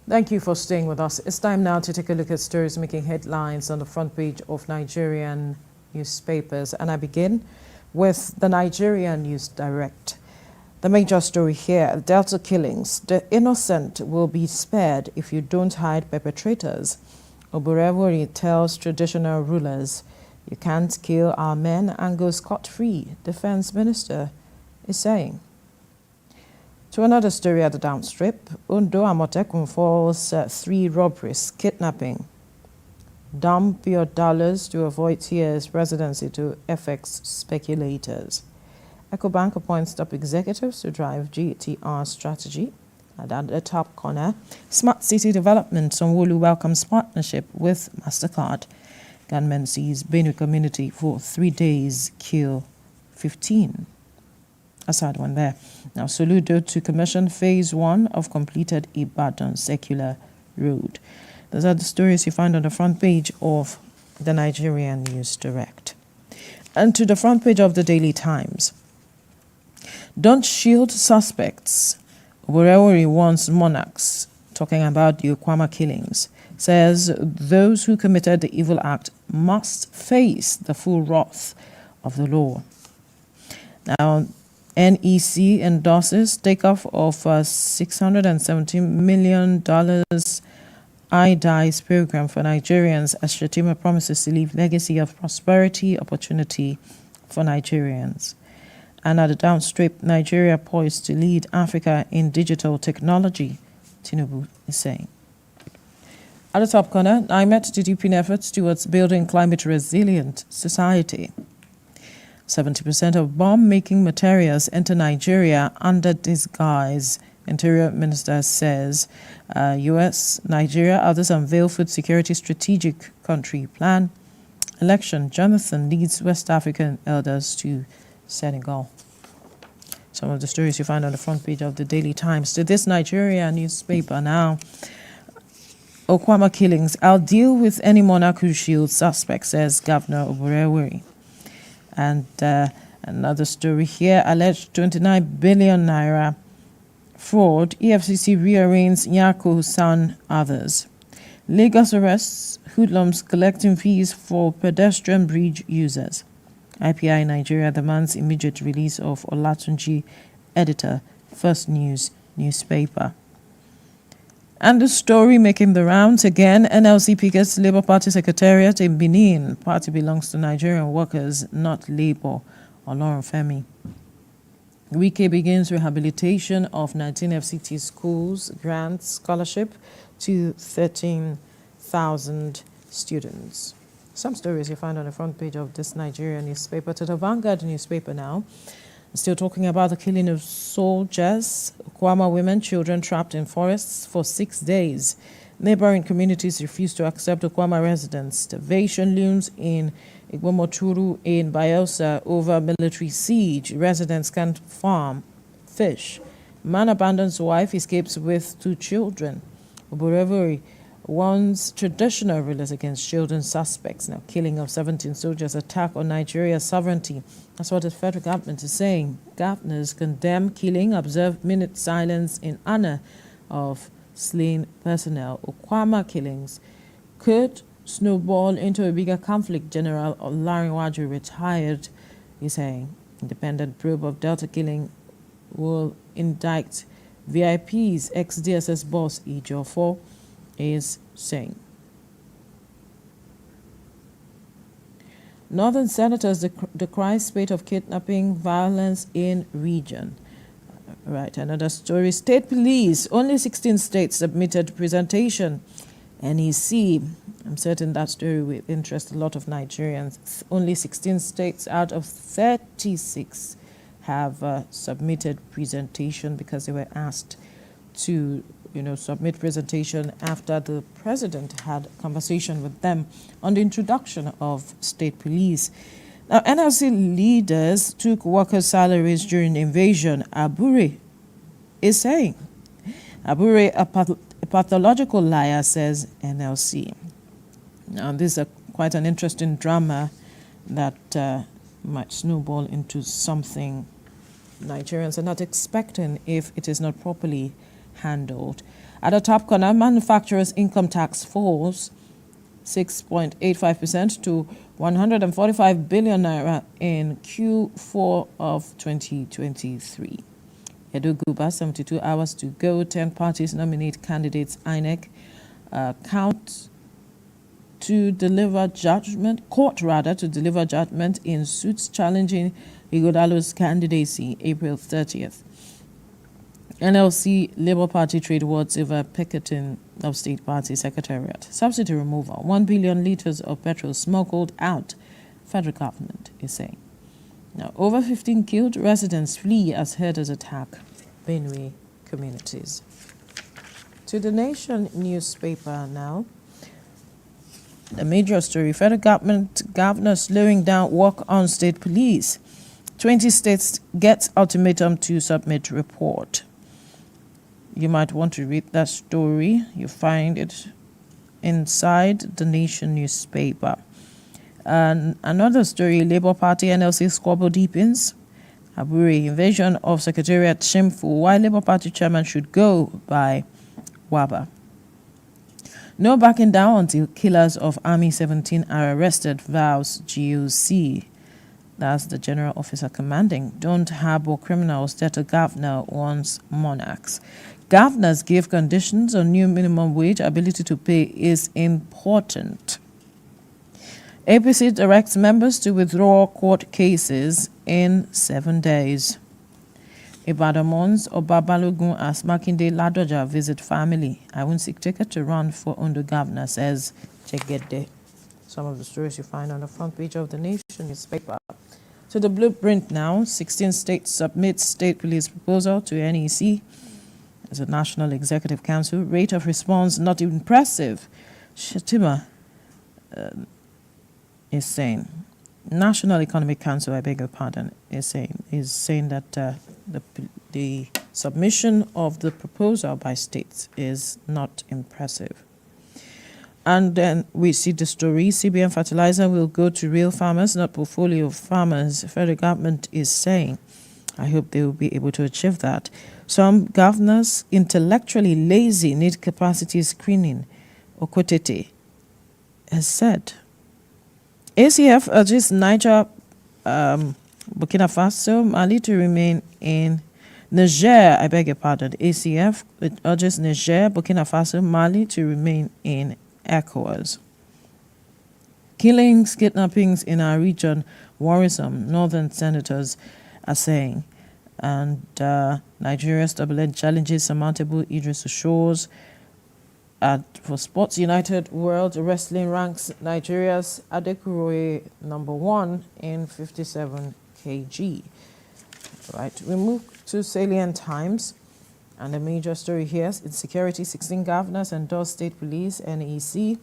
Thank you for staying with us. It's time now to take a look at stories making headlines on the front page of Nigerian newspapers. And I begin with the Nigerian News Direct. The major story here, Delta killings. The innocent will be spared if you don't hide perpetrators. Oborevori tells traditional rulers, you can't kill our men and go scot-free, Defense Minister is saying. To another story at the downstrip, Ondo Amotekun falls 3 robberies, kidnapping. Dump your dollars to avoid tears residency to FX speculators. EcoBank appoints top executives to drive GTR strategy. And at the top corner, Smart City Development, Sonwolu welcomes partnership with MasterCard. Gunmen sees Benue community for 3 days, kill 15. A sad one there. Now, Soludo to commission phase 1 of completed Ibadan Circular Road. Those are the stories you find on the front page of the Nigerian News Direct. And to the front page of the Daily Times. Don't shield suspects. Oborevori warns monarchs, talking about the Okwama killings, says those who committed the evil act must face the full wrath of the law. Now, NEC endorses takeoff of $617 million iDice program for Nigerians as Shetima promises to leave legacy of prosperity, opportunity for Nigerians. And at the downstrip, Nigeria poised to lead Africa in digital technology, Tinubu is saying. At the top corner, I met to deepen efforts towards building climate resilient society. 70% of bomb-making materials enter Nigeria under disguise, Interior Minister says. US, Nigeria, others unveil food security strategic country plan. Election, Jonathan leads West African elders to Senegal. Some of the stories you find on the front page of the Daily Times. To this Nigeria newspaper now. Okwama killings. I'll deal with any monarch who shields suspect, says Governor Oborevori. And another story here, alleged 29 billion naira fraud. EFCC rearranges Nyako, son, others. Lagos arrests hoodlums collecting fees for pedestrian bridge users. IPI Nigeria demands immediate release of Olatunji, editor, First News newspaper. And the story making the rounds again, NLC pickets Labour Party Secretariat in Benin. Party belongs to Nigerian workers, not Labour. Olorunfemi. Wike begins rehabilitation of 19 FCT schools, grants scholarship to 13,000 students. Some stories you find on the front page of this Nigerian newspaper. To the Vanguard newspaper now. Still talking about the killing of soldiers, Okwama women, children trapped in forests for 6 days. Neighboring communities refuse to accept Okwama residents. Starvation looms in Igbomoturu in Bayelsa over military siege. Residents can't farm, fish. Man abandons wife, escapes with 2 children. Oborevori warns traditional rulers against children suspects. Now, killing of 17 soldiers, attack on Nigeria's sovereignty. That's what the federal government is saying. Governors condemn killing, observe minute silence in honor of slain personnel. Okwama killings could snowball into a bigger conflict. General Olarinwaju, retired, is saying. Independent probe of Delta killing will indict VIPs. Ex-DSS boss Ejiofor is saying. Northern senators decry spate of kidnapping, violence in region. Right, another story. State police, only 16 states submitted presentation. NEC, I'm certain that story will interest a lot of Nigerians. Only 16 states out of 36 have submitted presentation because they were asked to submit presentation after the president had a conversation with them on the introduction of state police. Now, NLC leaders took workers' salaries during invasion. Abure is saying. Abure, a pathological liar, says NLC. Now, this is quite an interesting drama that might snowball into something Nigerians are not expecting if it is not properly handled. At the top corner, manufacturers' income tax falls 6.85% to 145 billion naira in Q4 of 2023. Edo Guba, 72 hours to go. 10 parties nominate candidates. INEC court to deliver judgment in suits challenging Ighodalo's candidacy, April 30th. NLC Labour Party trade wars over picketing of State Party Secretariat. Subsidy removal. 1 billion litres of petrol smuggled out, federal government is saying. Now, over 15 killed, residents flee as herders attack Benue communities. To the Nation newspaper now. The major story, federal governor slowing down work on state police. 20 states get ultimatum to submit report. You might want to read that story. You find it inside the Nation newspaper. And another story, Labour Party NLC squabble deepens. Aburi, invasion of Secretariat shameful. Why Labour Party chairman should go by Waba. No backing down until killers of Army 17 are arrested, vows GOC. That's the General Officer Commanding. Don't harbor criminals, that a governor wants monarchs. Governors give conditions on new minimum wage. Ability to pay is important. APC directs members to withdraw court cases in 7 days. Ibadamons or Babalogun as Makinde Ladoja visit family. I won't seek ticket to run for Ondo governor, says Chegede. Some of the stories you find on the front page of the Nation newspaper. To the blueprint now, 16 states submit state police proposal to NEC as a National Executive Council. Rate of response not impressive. Shitta is saying. National Economic Council, I beg your pardon, is saying that the submission of the proposal by states is not impressive. And then we see the story, CBN fertilizer will go to real farmers, not portfolio farmers. The federal government is saying. I hope they will be able to achieve that. Some governors, intellectually lazy, need capacity screening. Okotete has said. ACF urges Niger, Burkina Faso, Mali to remain in Niger. I beg your pardon. ACF urges Niger, Burkina Faso, Mali to remain in ECOWAS. Killings, kidnappings in our region worrisome, northern senators are saying. And Nigeria's turbulent challenges surmountable, Idris assures. For Sports United World Wrestling ranks Nigeria's Adekuroye #1 in 57 kg. Right, we move to Salient Times. And the major story here is insecurity. 16 governors endorse state police, NEC.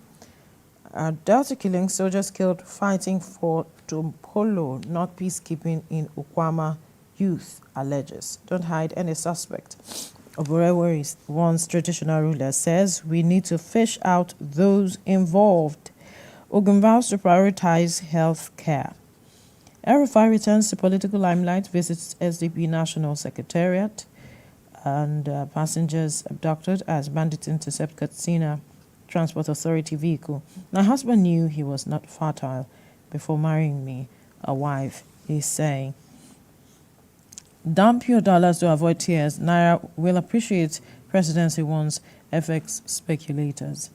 Delta killing, soldiers killed fighting for Tompolo, not peacekeeping in Ukwama, youth alleges. Don't hide any suspect. Oborewa, once traditional ruler, says we need to fish out those involved. Ogun vows to prioritize health care. RFI returns to political limelight, visits SDP National Secretariat, and passengers abducted as bandits intercept Katsina Transport Authority vehicle. My husband knew he was not fertile before marrying me, a wife, he's saying. Dump your dollars to avoid tears. Naira will appreciate presidency wants FX speculators.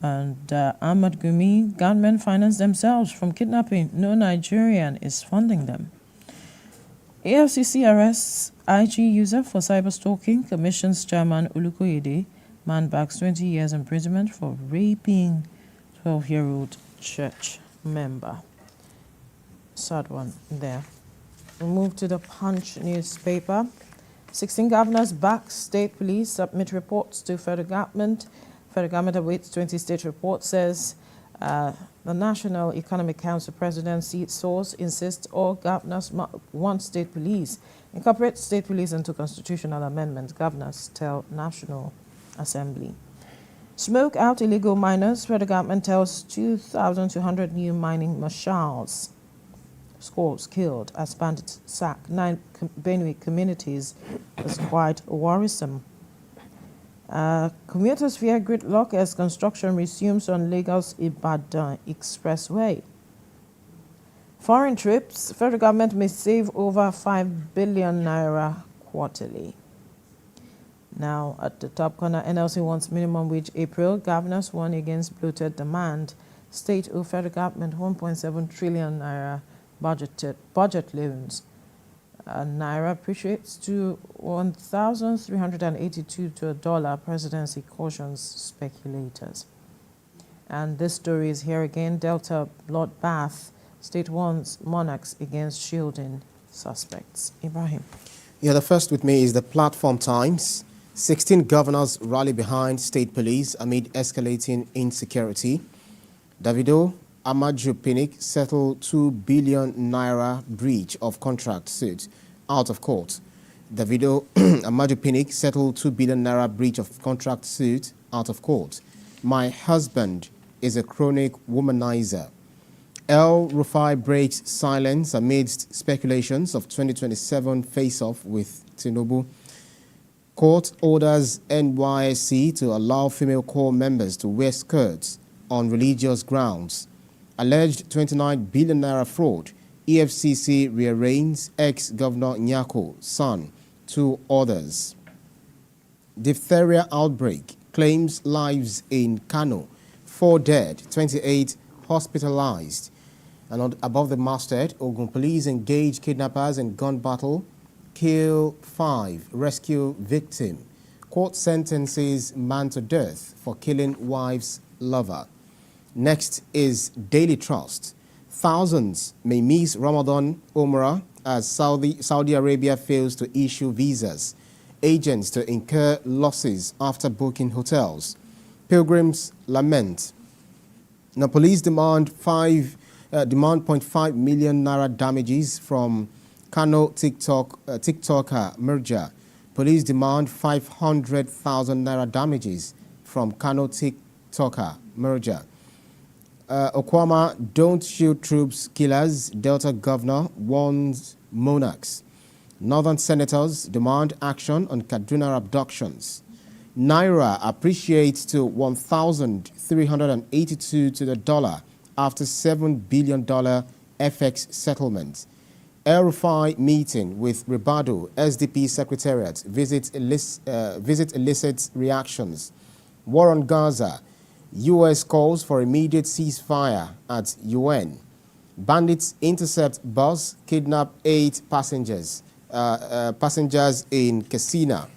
And Ahmad Gumi, gunmen finance themselves from kidnapping. No Nigerian is funding them. AFCC arrests IG user for cyber stalking. Commission's chairman Olukoyede, man backs 20 years imprisonment for raping 12-year-old church member. Sad one there. We move to the Punch newspaper. 16 governors back state police, submit reports to federal government. Federal government awaits 20 state report, says the National Economic Council presidency source insists all governors want state police. Incorporate state police into constitutional amendments, governors tell National Assembly. Smoke out illegal miners, federal government tells 2,200 new mining marshals. Scores killed as bandits sack 9 Benue communities is quite worrisome. Commuters fear gridlock as construction resumes on Lagos-Ibadan Expressway. Foreign trips, federal government may save over 5 billion naira quarterly. Now, at the top corner, NLC wants minimum wage April. Governors warn against bloated demand. State or federal government 1.7 trillion naira budget loans. Naira appreciates to 1,382 to a dollar. Presidency cautions speculators. And this story is here again. Delta bloodbath. State warns monarchs against shielding suspects. Ibrahim. Yeah, the first with me is the Platform Times. 16 governors rally behind state police amid escalating insecurity. Davido Amid settled 2 billion naira breach of contract suit out of court. Davido Amid settled 2 billion naira breach of contract suit out of court. My husband is a chronic womanizer. El Rufai breaks silence amidst speculations of 2027 face-off with Tinubu. Court orders NYSC to allow female corps members to wear skirts on religious grounds. Alleged 29 billion naira fraud. EFCC rearraigns ex-Governor Nyako, son, 2 others. Diphtheria outbreak claims lives in Kano. 4 dead, 28 hospitalized. And above the masthead, Ogun police engage kidnappers in gun battle, kill 5, rescue victim. Court sentences man to death for killing wife's lover. Next is Daily Trust. Thousands may miss Ramadan Umrah as Saudi Arabia fails to issue visas. Agents to incur losses after booking hotels. Pilgrims lament. Now, police demand 0.5 million naira damages from Kano TikToker merger. Police demand 500,000 naira damages from Kano TikToker merger. Okwama, don't shoot troops, killers. Delta governor warns monarchs. Northern senators demand action on Kaduna abductions. Naira appreciates to 1,382 to the dollar after $7 billion FX settlement. El Rufai meeting with Ribado, SDP Secretariat, visit elicits reactions. War on Gaza, U.S. calls for immediate ceasefire at UN. Bandits intercept bus, kidnap 8 passengers in Katsina.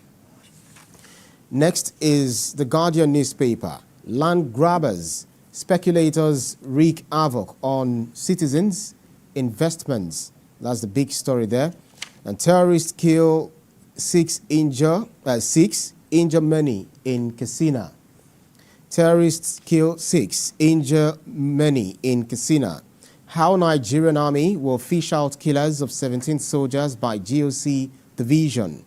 Next is the Guardian newspaper. Land grabbers, speculators wreak havoc on citizens' investments. That's the big story there. And terrorists kill 6, injure many in Katsina. Terrorists kill 6, injure many in Katsina. How Nigerian army will fish out killers of 17 soldiers by GOC division.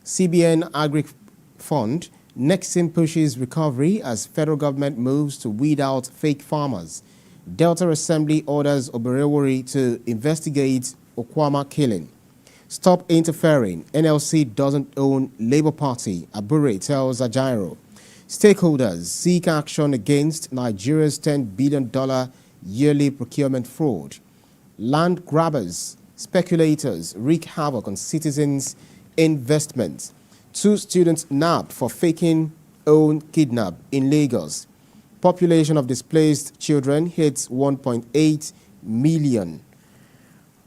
CBN Agri Fund, Nexim pushes recovery as federal government moves to weed out fake farmers. Delta Assembly orders Oberewori to investigate Okwama killing. Stop interfering. NLC doesn't own Labour Party, Abure tells Ajaero. Stakeholders seek action against Nigeria's $10 billion yearly procurement fraud. Land grabbers, speculators wreak havoc on citizens' investments. 2 students nabbed for faking own kidnap in Lagos. Population of displaced children hits 1.8 million.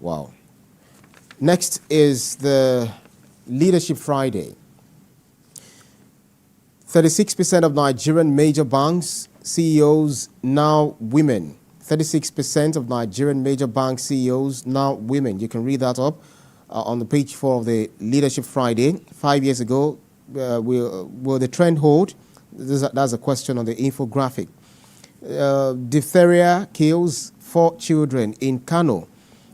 Wow. Next is the Leadership Friday. 36% of Nigerian major banks CEOs now women. 36% of Nigerian major bank CEOs now women. You can read that up on the page 4 of the Leadership Friday. 5 years ago, will the trend hold? That's a question on the infographic. Diphtheria kills 4 children in Kano.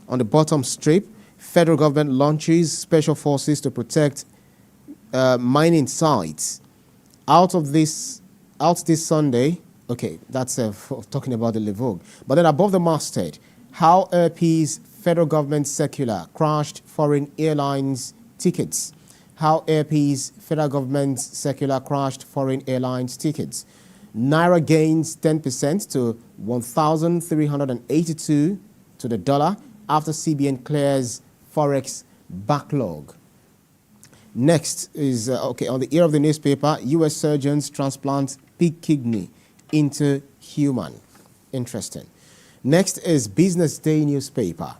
On the bottom strip, federal government launches special forces to protect mining sites. Out this Sunday, okay, that's talking about the Levogue. But then above the masthead, how Airpeace federal government circular crashed foreign airlines tickets. How Airpeace federal government circular crashed foreign airlines tickets. Naira gains 10% to 1,382 to the dollar after CBN clears forex backlog. Next is, on the ear of the newspaper, U.S. surgeons transplant pig kidney into human. Interesting. Next is Business Day newspaper.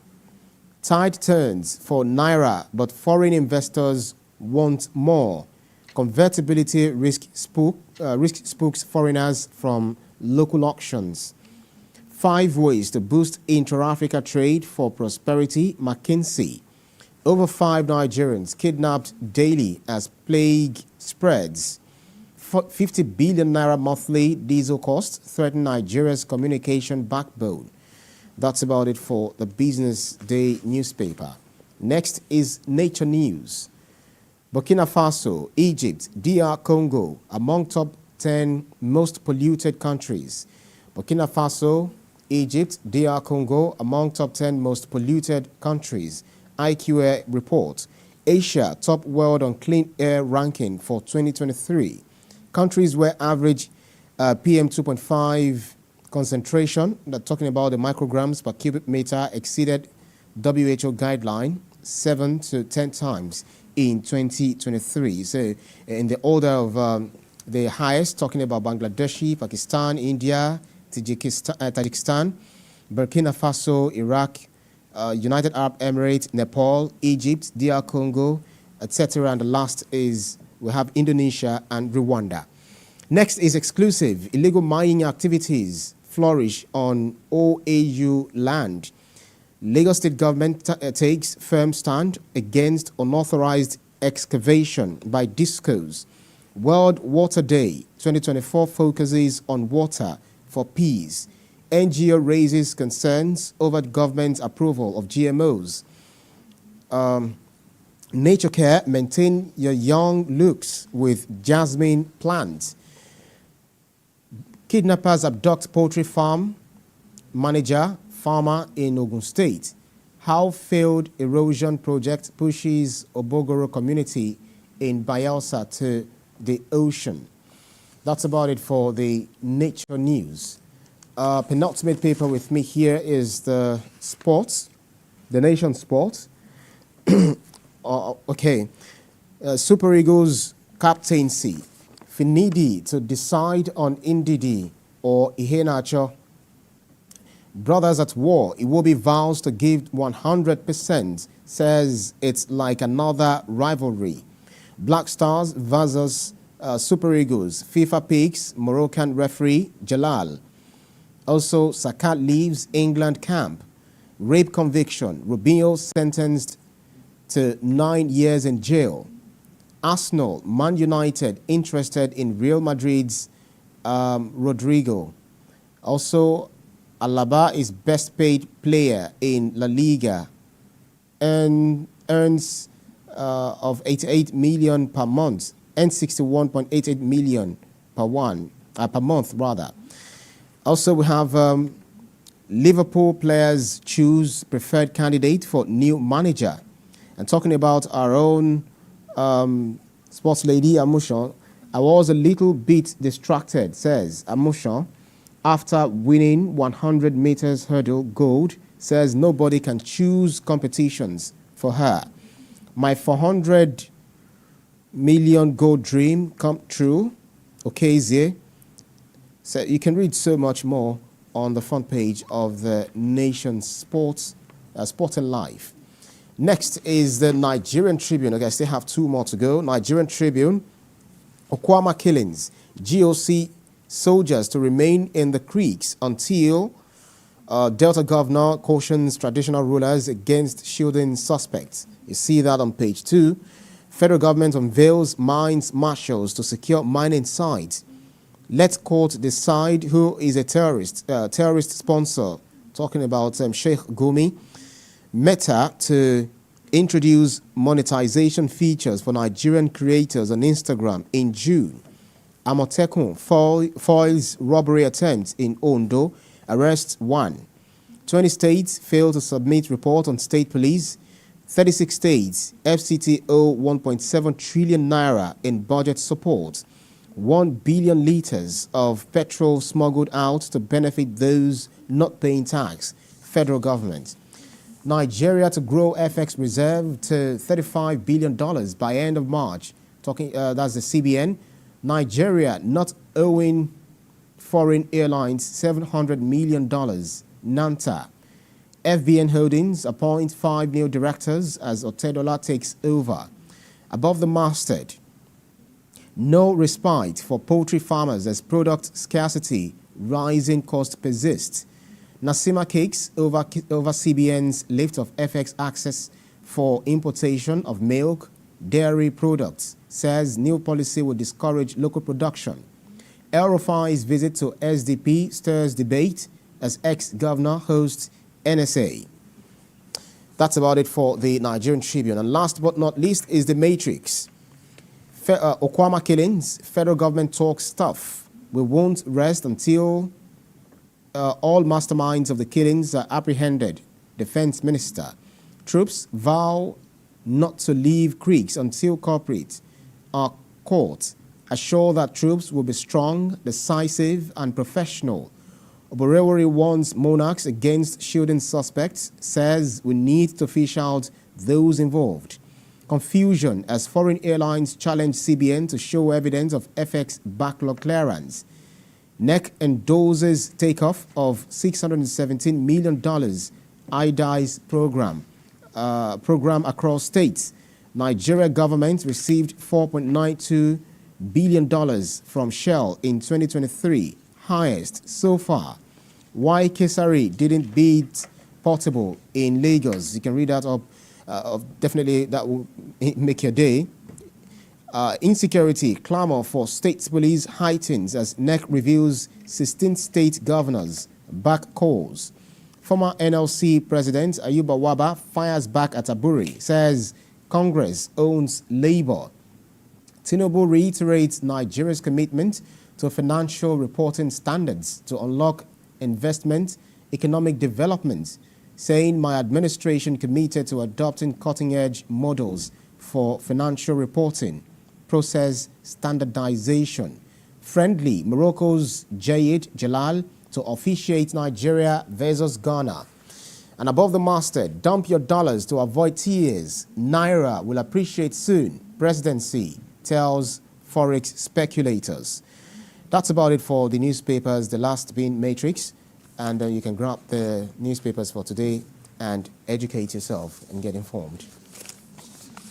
Tide turns for Naira, but foreign investors want more. Convertibility risk spooks foreigners from local auctions. 5 ways to boost intra-Africa trade for prosperity, McKinsey. Over 5 Nigerians kidnapped daily as plague spreads. 50 billion naira monthly diesel costs threaten Nigeria's communication backbone. That's about it for the Business Day newspaper. Next is Nature News. Burkina Faso, Egypt, DR Congo among top 10 most polluted countries. Burkina Faso, Egypt, DR Congo among top 10 most polluted countries. IQA report. Asia, top world on clean air ranking for 2023. Countries where average PM 2.5 concentration, they're talking about the micrograms per cubic meter, exceeded WHO guideline 7 to 10 times in 2023. So in the order of the highest, talking about Bangladesh, Pakistan, India, Tajikistan, Burkina Faso, Iraq, United Arab Emirates, Nepal, Egypt, DR Congo, etc. And the last is we have Indonesia and Rwanda. Next is exclusive. Illegal mining activities flourish on OAU land. Lagos State government takes firm stand against unauthorized excavation by discos. World Water Day 2024 focuses on water for peace. NGO raises concerns over government approval of GMOs. Nature Care, maintain your young looks with jasmine plants. Kidnappers abduct poultry farm manager, farmer in Ogun State. How failed erosion project pushes Obogoro community in Bayelsa to the ocean. That's about it for the Nature News. Penultimate paper with me here is the sports, the Nation Sports. Super Eagles captaincy. Finidi to decide on Ndidi or Iheanacho. Brothers at war. Iwobi vows to give 100%. Says it's like another rivalry. Black Stars versus Super Eagles. FIFA picks Moroccan referee Jalal. Also, Sakat leaves England camp. Rape conviction. Rubinho sentenced to 9 years in jail. Arsenal, Man United interested in Real Madrid's Rodrigo. Also, Alaba is best paid player in La Liga and earns of 88 million per month and 61.88 million per month rather. Also, we have Liverpool players choose preferred candidate for new manager. And talking about our own sports lady, Amushan, I was a little bit distracted, says Amushan, after winning 100 meters hurdle gold, says nobody can choose competitions for her. My 400 million gold dream come true. Okay, Zee. So you can read so much more on the front page of the Nation Sports, Sport and Life. Next is the Nigerian Tribune. Okay, I still have 2 more to go. Nigerian Tribune, Okwama killings. GOC soldiers to remain in the creeks until Delta governor cautions traditional rulers against shielding suspects. You see that on page 2. Federal government unveils mines marshals to secure mining sites. Let court decide who is a terrorist sponsor. Talking about Sheikh Gumi. Meta to introduce monetization features for Nigerian creators on Instagram in June. Amotekun foils robbery attempt in Ondo, arrests 1. 20 states fail to submit report on state police. 36 states, FCT owe 1.7 trillion naira in budget support. 1 billion liters of petrol smuggled out to benefit those not paying tax. Federal government. Nigeria to grow FX reserve to $35 billion by end of March. That's the CBN. Nigeria not owing foreign airlines $700 million. NANTA. FBN Holdings appoint 5 new directors as Otedola takes over. Above the masthead. No respite for poultry farmers as product scarcity, rising cost persists. Nasima cakes over CBN's lift of FX access for importation of milk, dairy products, says new policy will discourage local production. El Rufai's visit to SDP stirs debate as ex-governor hosts NSA. That's about it for the Nigerian Tribune. And last but not least is the Matrix. Okwama killings, federal government talks tough. We won't rest until all masterminds of the killings are apprehended. Defense Minister. Troops vow not to leave creeks until culprits are caught. Assure that troops will be strong, decisive, and professional. Oborewori warns monarchs against shielding suspects, says we need to fish out those involved. Confusion as foreign airlines challenge CBN to show evidence of FX backlog clearance. NEC endorses takeoff of $617 million IDIS program across states. Nigeria government received $4.92 billion from Shell in 2023, highest so far. Why Kesari didn't beat Portable in Lagos. You can read that up. Definitely that will make your day. Insecurity, clamor for state police heightens as NEC reviews 16 state governors back calls. Former NLC President Ayuba Waba fires back at Aburi, says Congress owns Labour. Tinubu reiterates Nigeria's commitment to financial reporting standards to unlock investment, economic development, saying my administration committed to adopting cutting-edge models for financial reporting, process standardization. Friendly, Morocco's Jayed Jalal to officiate Nigeria versus Ghana. And above the masthead, dump your dollars to avoid tears. Naira will appreciate soon. Presidency tells forex speculators. That's about it for the newspapers, the last being Matrix. And you can grab the newspapers for today and educate yourself and get informed.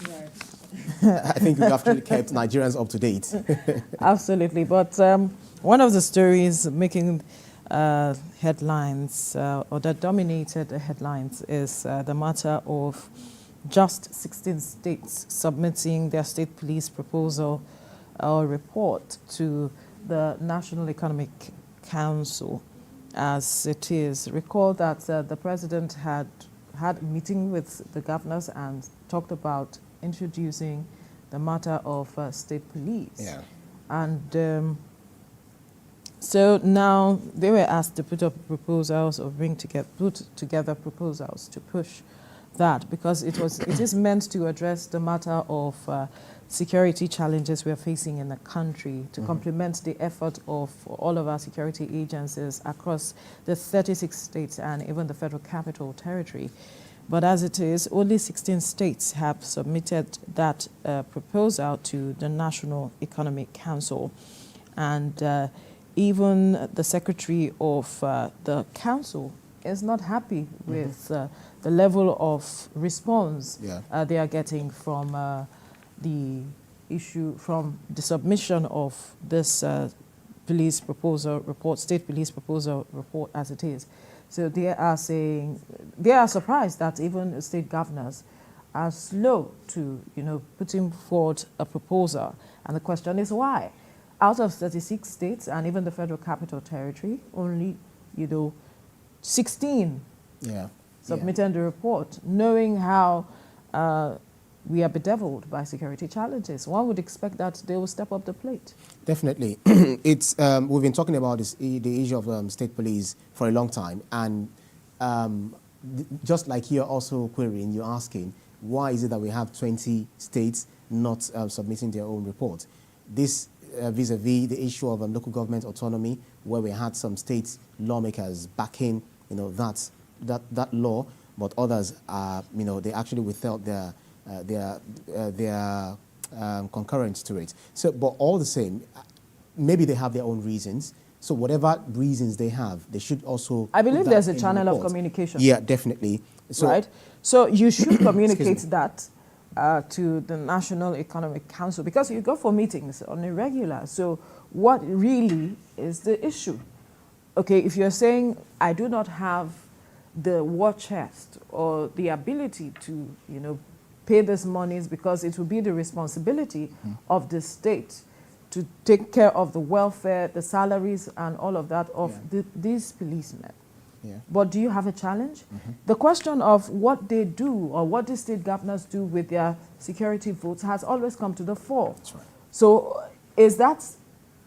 Right. I think we've actually kept Nigerians up to date. Absolutely. But one of the stories making headlines or that dominated the headlines is the matter of just 16 states submitting their state police proposal or report to the National Economic Council as it is. Recall that the president had a meeting with the governors and talked about introducing the matter of state police. Yeah. And so now they were asked to put up proposals or put together proposals to push that, because it is meant to address the matter of security challenges we are facing in the country, to complement the effort of all of our security agencies across the 36 states and even the Federal Capital Territory. But as it is, only 16 states have submitted that proposal to the National Economic Council. And even the secretary of the council is not happy with the level of response they are getting from the issue, from the submission of this police proposal report, state police proposal report as it is. So they are saying, they are surprised that even state governors are slow to, putting forward a proposal. And the question is why? Out of 36 states and even the Federal Capital Territory, only, 16 submitted the report, knowing how we are bedeviled by security challenges. One would expect that they will step up the plate. Definitely. It's we've been talking about the issue of state police for a long time, and just like you're also querying, you're asking, why is it that we have 20 states not submitting their own report? This vis-a-vis the issue of local government autonomy, where we had some state lawmakers backing, that law, but others, they actually withheld their concurrence to it. So, but all the same, maybe they have their own reasons. So whatever reasons they have, they should also... I believe there's a channel of communication. Yeah, definitely. So, right? So you should communicate that to the National Economic Council, because you go for meetings on a regular. So what really is the issue? Okay, if you're saying, I do not have the war chest or the ability to, pay these monies, because it will be the responsibility of the state to take care of the welfare, the salaries, and all of that of these policemen. Yeah. But do you have a challenge? The question of what they do or what the state governors do with their security votes has always come to the fore. That's right. So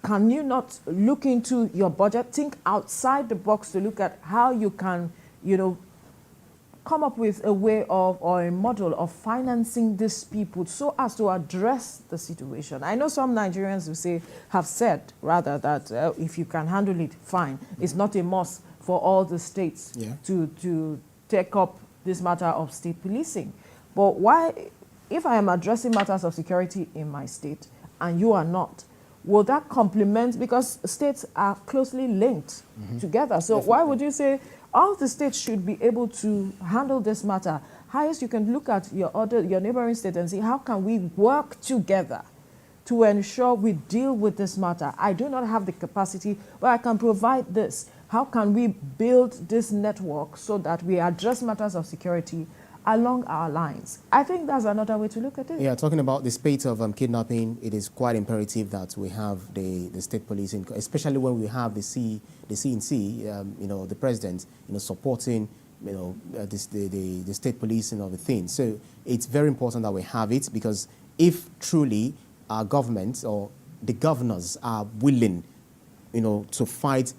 can you not look into your budget, think outside the box to look at how you can, come up with a way of or a model of financing these people so as to address the situation? I know some Nigerians who have said rather that if you can handle it, fine. It's not a must for all the states to take up this matter of state policing. But why, if I am addressing matters of security in my state and you are not, will that complement, because states are closely linked together. So definitely, why would you say all the states should be able to handle this matter? Highest, you can look at your neighboring state and see how can we work together to ensure we deal with this matter. I do not have the capacity, but I can provide this. How can we build this network so that we address matters of security along our lines? I think that's another way to look at it. Yeah, talking about the spate of kidnapping, it is quite imperative that we have the state police, especially when we have the CNC, the president, supporting, the state policing of the thing. So it's very important that we have it, because if truly our government or the governors are willing, to fight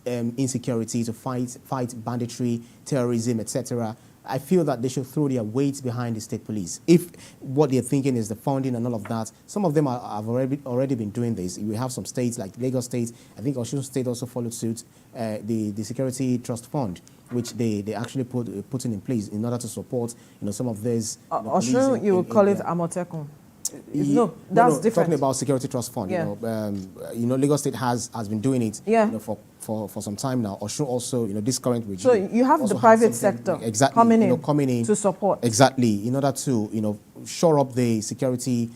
insecurity, to fight banditry, terrorism, etc., I feel that they should throw their weight behind the state police. If what they're thinking is the funding and all of that, some of them have already been doing this. We have some states like Lagos State, I think Osun State also followed suit, the Security Trust Fund, which they actually put in place in order to support some of these. Osun, you would call it Amotekun. No, that's different. Talking about Security Trust Fund, Lagos State has been doing it for some time now. Osun also, this current regime. So you have the private sector coming in to support. Exactly, in order to, shore up the security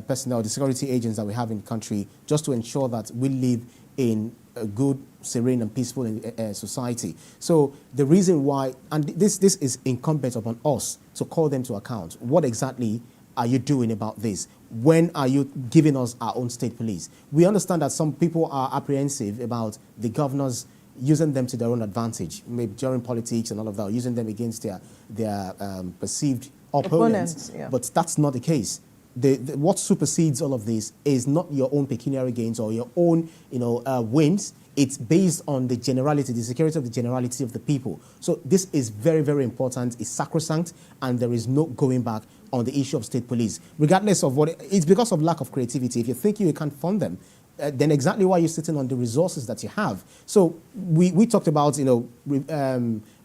personnel, the security agents that we have in the country, just to ensure that we live in a good, serene and peaceful society. So the reason why, and this is incumbent upon us to call them to account. What exactly are you doing about this? When are you giving us our own state police? We understand that some people are apprehensive about the governors using them to their own advantage, maybe during politics and all of that, using them against their perceived opponents. But that's not the case. What supersedes all of this is not your own pecuniary gains or your own wins. It's based on the generality, the security of the generality of the people. So this is very, very important. It's sacrosanct, and there is no going back on the issue of state police, regardless of it's because of lack of creativity. If you think you can't fund them, then exactly why you're sitting on the resources that you have. So we talked about,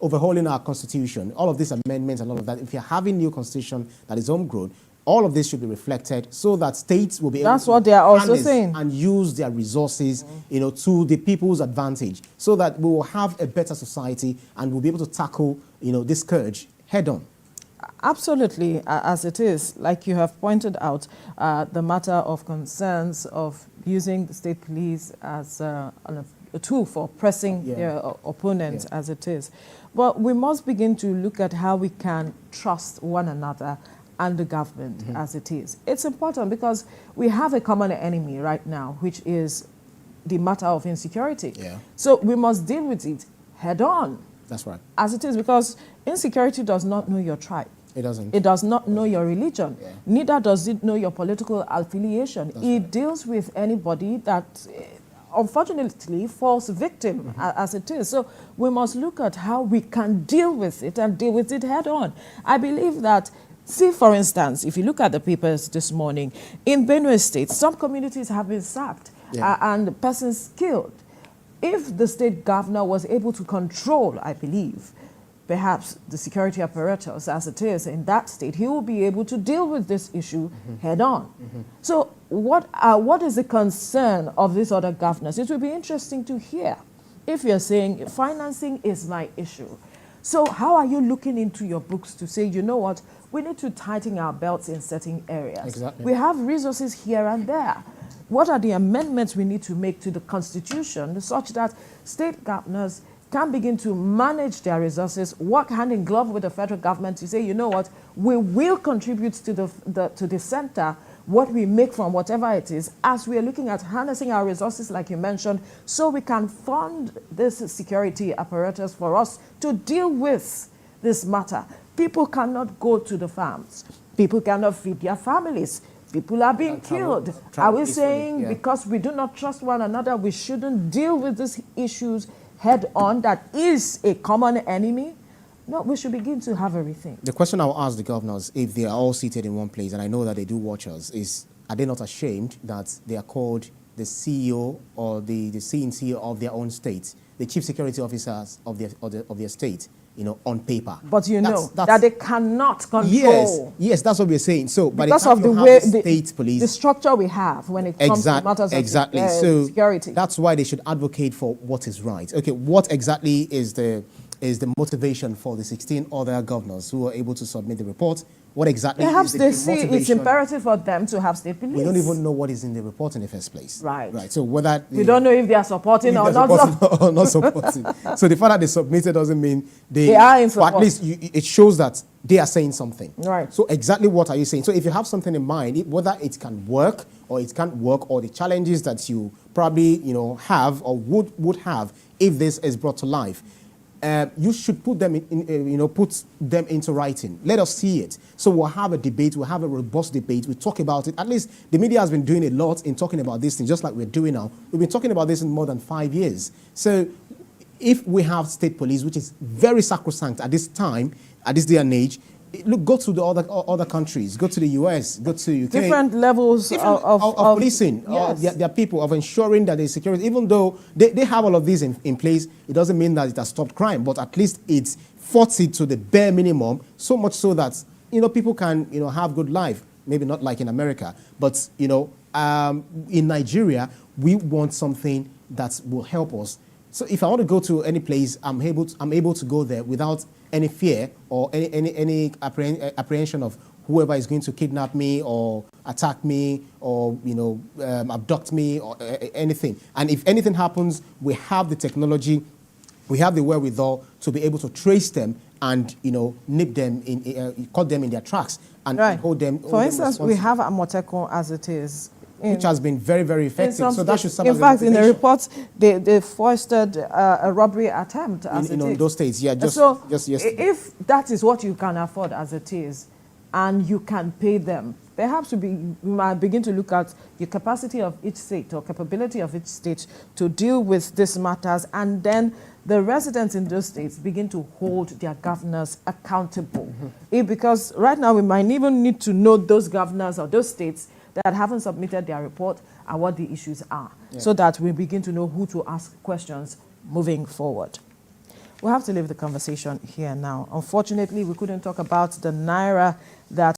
overhauling our constitution, all of these amendments and all of that. If you're having new constitution that is homegrown, all of this should be reflected so that states will be able to what they are also saying, and use their resources, to the people's advantage, so that we will have a better society and we'll be able to tackle, this scourge head on. Absolutely, as it is, like you have pointed out, the matter of concerns of using the state police as a tool for pressing their opponents, as it is. But we must begin to look at how we can trust one another and the government as it is. It's important because we have a common enemy right now, which is the matter of insecurity. So we must deal with it head on. That's right. As it is, because insecurity does not know your tribe. It doesn't. It does not know your religion. Neither does it know your political affiliation. It deals with anybody that, unfortunately, falls victim as it is. So we must look at how we can deal with it and deal with it head on. I believe that See, for instance, if you look at the papers this morning, in Benue State, some communities have been sacked and persons killed. If the state governor was able to control, I believe, perhaps the security apparatus as it is in that state, he will be able to deal with this issue head on. So what is the concern of these other governors? It will be interesting to hear if you're saying financing is my issue. So how are you looking into your books to say, you know what, we need to tighten our belts in certain areas. Exactly. We have resources here and there. What are the amendments we need to make to the Constitution such that state governors can begin to manage their resources, work hand in glove with the federal government to say, you know what, we will contribute to the center what we make from whatever it is, as we are looking at harnessing our resources, like you mentioned, so we can fund this security apparatus for us to deal with this matter. People cannot go to the farms. People cannot feed their families. People are being killed. Are we saying because we do not trust one another, we shouldn't deal with these issues head on? That is a common enemy. No, we should begin to have a rethink. The question I will ask the governors, if they are all seated in one place, and I know that they do watch us, is are they not ashamed that they are called the CEO or the CEO of their own state, the chief security officers of their state, you know, on paper? But you know that they cannot control. Yes, that's what we're saying. So, because of the way the state police, the structure we have when it comes to matters of security. That's why they should advocate for what is right. Okay, what exactly is the motivation for the 16 other governors who are able to submit the report? What exactly perhaps is they the see motivation? It's imperative for them to have state police. We don't even know what is in the report in the first place. Right. So whether we don't know if they are supporting or not supporting. So the fact that they submitted doesn't mean they are in support. But at least it shows that they are saying something. Right. So exactly what are you saying? So if you have something in mind, whether it can work or it can't work, or the challenges that you probably have or would have if this is brought to life, you should put them put them into writing. Let us see it. So we'll have a debate. We'll have a robust debate. We'll talk about it. At least the media has been doing a lot in talking about this thing, just like we're doing now. We've been talking about this in more than 5 years. So if we have state police, which is very sacrosanct at this time, at this day and age, look, go to the other countries, go to the US, go to UK. Different levels of policing, yes. their people, of ensuring that there's security. Even though they have all of these in place, it doesn't mean that it has stopped crime, but at least it's forced it to the bare minimum, so much so that people can have good life. Maybe not like in America, but in Nigeria, we want something that will help us. So if I want to go to any place, I'm able to go there without any fear or any apprehension of whoever is going to kidnap me or attack me or abduct me or anything. And if anything happens, we have the technology, we have the wherewithal to be able to trace them and nip them caught them in their tracks and hold them. For instance, we have Amotekun as it is, which has been very, very effective. So that should serve in fact, in the report, they foisted a robbery attempt as in those states. Yeah, just yesterday. If that is what you can afford as it is, and you can pay them, perhaps we might begin to look at the capacity of each state or capability of each state to deal with these matters, and then the residents in those states begin to hold their governors accountable. Because right now we might even need to know those governors or those states that haven't submitted their report and what the issues are, so that we begin to know who to ask questions moving forward. We'll have to leave the conversation here now. Unfortunately, we couldn't talk about the Naira that